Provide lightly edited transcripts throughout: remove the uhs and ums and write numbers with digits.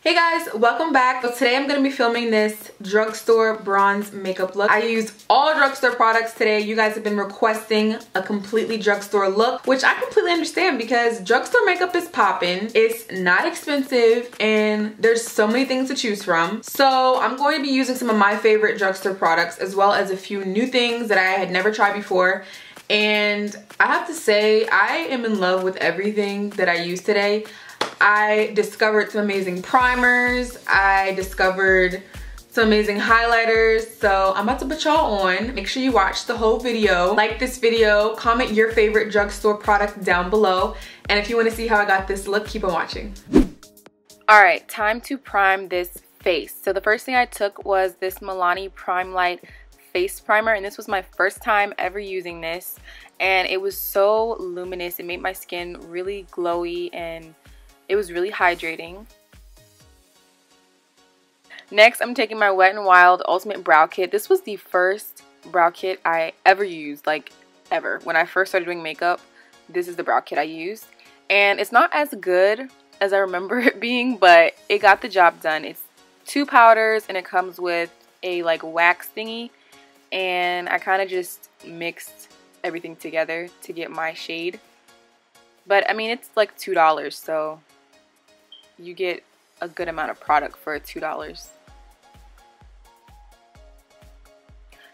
Hey guys, welcome back. So today I'm going to be filming this drugstore bronze makeup look. I used all drugstore products today. You guys have been requesting a completely drugstore look, which I completely understand because drugstore makeup is popping. It's not expensive and there's so many things to choose from. So I'm going to be using some of my favorite drugstore products as well as a few new things that I had never tried before. And I have to say, I am in love with everything that I used today. I discovered some amazing primers. I discovered some amazing highlighters. So I'm about to put y'all on. Make sure you watch the whole video. Like this video, comment your favorite drugstore product down below. And if you want to see how I got this look, keep on watching. All right, time to prime this face. So the first thing I took was this Milani Primelight face primer, and this was my first time ever using this, and it was so luminous. It made my skin really glowy and it was really hydrating. Next, I'm taking my Wet n Wild Ultimate Brow Kit. This was the first brow kit I ever used, like ever. When I first started doing makeup, this is the brow kit I used. And it's not as good as I remember it being, but it got the job done. It's 2 powders and it comes with a like wax thingy. And I kind of just mixed everything together to get my shade. But I mean, it's like $2, so you get a good amount of product for $2.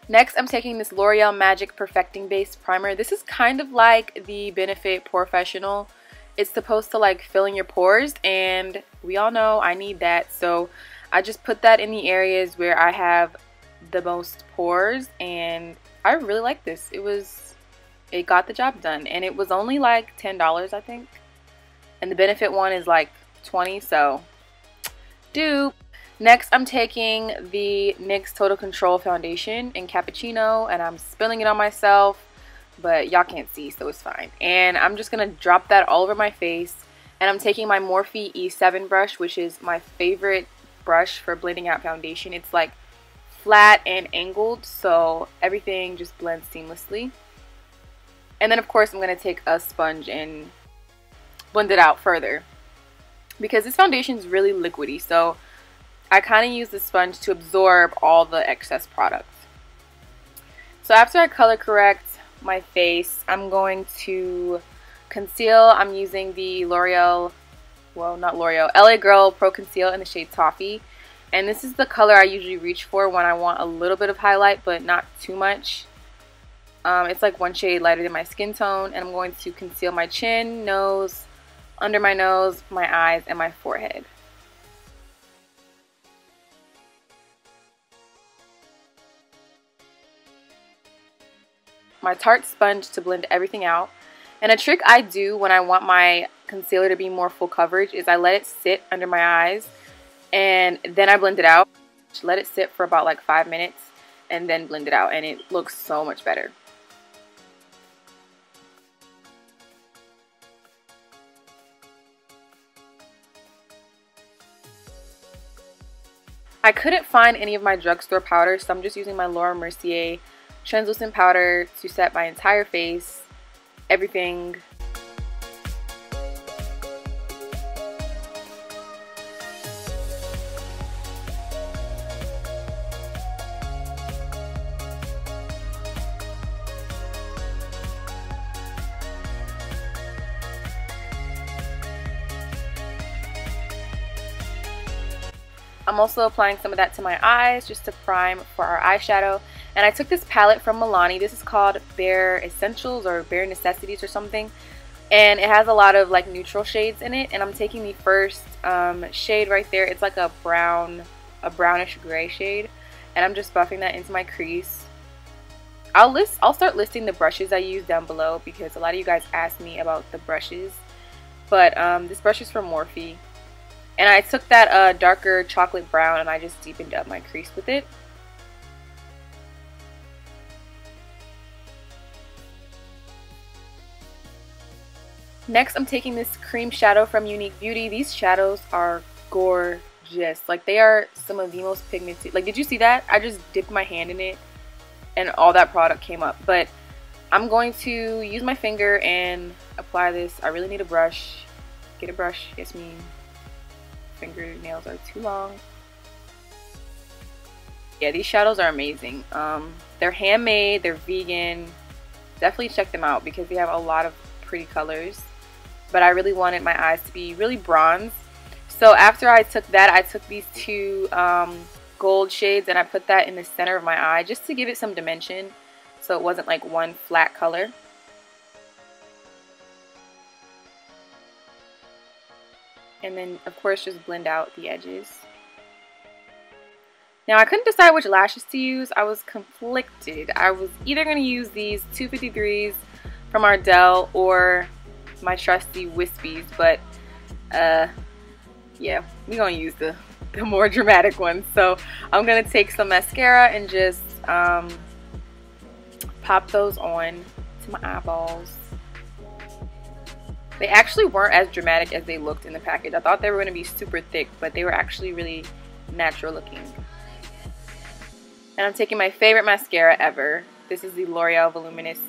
Next, I'm taking this L'Oreal Magic Perfecting Base Primer. This is kind of like the Benefit Professional. It's supposed to like fill in your pores, and we all know I need that. So I just put that in the areas where I have the most pores, and I really like this. It got the job done, and it was only like $10, I think. And the Benefit one is like 20, so dupe. Next, I'm taking the NYX Total Control Foundation in Cappuchino, and I'm spilling it on myself, but y'all can't see, so it's fine. And I'm just gonna drop that all over my face, and I'm taking my Morphe E7 brush, which is my favorite brush for blending out foundation. It's like flat and angled, so everything just blends seamlessly. And then of course I'm going to take a sponge and blend it out further because this foundation is really liquidy, so I kind of use the sponge to absorb all the excess product. So after I color correct my face, I'm going to conceal. I'm using the L'Oreal, well, not L'Oreal, LA Girl Pro Conceal in the shade Toffee. And this is the color I usually reach for when I want a little bit of highlight, but not too much. It's like 1 shade lighter than my skin tone. And I'm going to conceal my chin, nose, under my nose, my eyes, and my forehead. My Tarte sponge to blend everything out. And a trick I do when I want my concealer to be more full coverage is I let it sit under my eyes, and then I blend it out. Let it sit for about like 5 minutes and then blend it out, and it looks so much better. I couldn't find any of my drugstore powders, so I'm just using my Laura Mercier translucent powder to set my entire face, everything. I'm also applying some of that to my eyes just to prime for our eyeshadow. And I took this palette from Milani. This is called Bare Essentials or Bare Necessities or something. And it has a lot of like neutral shades in it. And I'm taking the first shade right there. It's like a brownish gray shade. And I'm just buffing that into my crease. I'll start listing the brushes I use down below because a lot of you guys asked me about the brushes. But this brush is from Morphe. And I took that darker chocolate brown and I just deepened up my crease with it. Next, I'm taking this cream shadow from Eunique Beauty. These shadows are gorgeous. Like, they are some of the most pigmented. Like, did you see that? I just dipped my hand in it and all that product came up. But I'm going to use my finger and apply this. I really need a brush. Get a brush, Yasmine. fingernails are too long. Yeah, these shadows are amazing. They're handmade, they're vegan. Definitely check them out because they have a lot of pretty colors. But I really wanted my eyes to be really bronze. So after I took that, I took these two gold shades and I put that in the center of my eye just to give it some dimension so it wasn't like one flat color. And then of course just blend out the edges. Now I couldn't decide which lashes to use. I was conflicted. I was either going to use these 253s from Ardell or my trusty Wispies, but yeah, we're going to use the more dramatic ones. So I'm going to take some mascara and just pop those on to my eyeballs. They actually weren't as dramatic as they looked in the package. I thought they were going to be super thick, but they were actually really natural looking. And I'm taking my favorite mascara ever. This is the L'Oreal Voluminous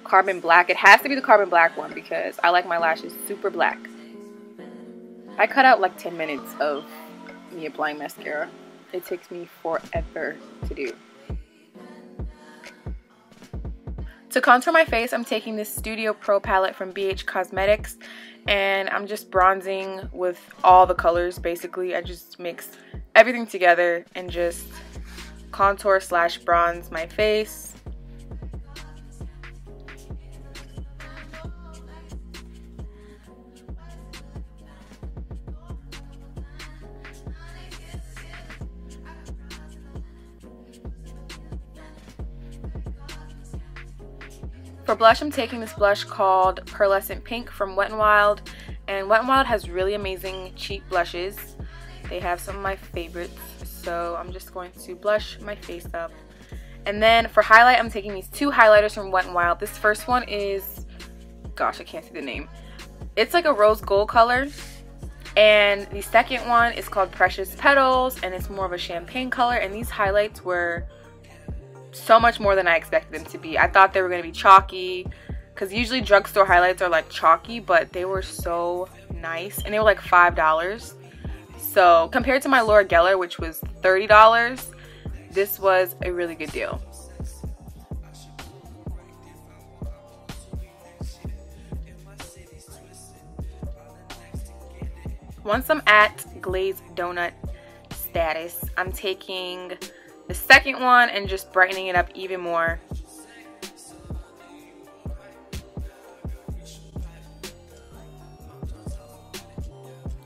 Carbon Black. It has to be the Carbon Black one because I like my lashes super black. I cut out like 10 minutes of me applying mascara. It takes me forever to do. To contour my face, I'm taking this Studio Pro palette from Beige Cosmetics, and I'm just bronzing with all the colors basically. I just mix everything together and just contour / bronze my face. For blush, I'm taking this blush called Pearlescent Pink from Wet n Wild, and Wet n Wild has really amazing cheap blushes. They have some of my favorites, so I'm just going to blush my face up. And then for highlight, I'm taking these two highlighters from Wet n Wild. This first one is, gosh, I can't see the name. It's like a rose gold color. And the second one is called Precious Petals, and it's more of a champagne color. And these highlights were so much more than I expected them to be. I thought they were going to be chalky, because usually drugstore highlights are like chalky, but they were so nice. And they were like $5. So compared to my Laura Geller, which was $30, this was a really good deal. Once I'm at glazed donut status, I'm taking the second one and just brightening it up even more.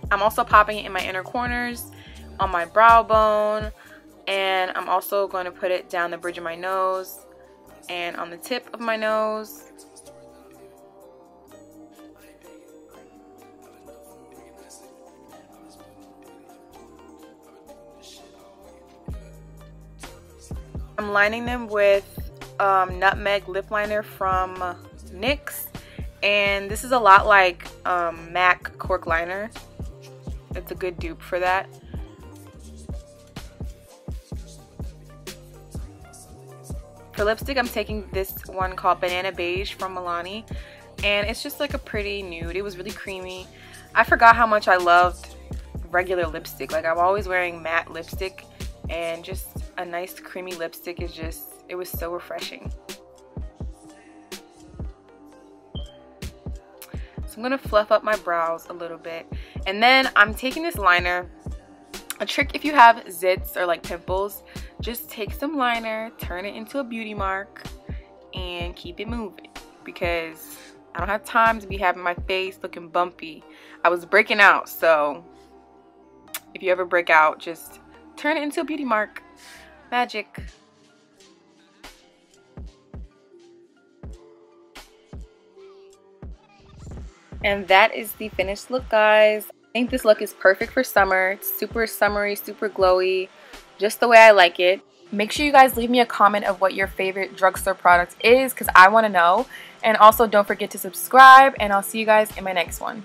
I'm also popping it in my inner corners, on my brow bone, and I'm also going to put it down the bridge of my nose and on the tip of my nose. I'm lining them with Nutmeg lip liner from NYX, and this is a lot like MAC cork liner. It's a good dupe for that. For lipstick, I'm taking this one called Banana Beige from Milani, and it's just like a pretty nude. It was really creamy. I forgot how much I loved regular lipstick. Like, I'm always wearing matte lipstick, and just a nice creamy lipstick is just, it was so refreshing. So I'm going to fluff up my brows a little bit. And then I'm taking this liner. A trick if you have zits or like pimples, just take some liner, turn it into a beauty mark, and keep it moving. Because I don't have time to be having my face looking bumpy. I was breaking out, so if you ever break out, just turn it into a beauty mark. Magic. And that is the finished look, guys. I think this look is perfect for summer. It's super summery, super glowy, just the way I like it. Make sure you guys leave me a comment of what your favorite drugstore product is, because I want to know. And also don't forget to subscribe, and I'll see you guys in my next one.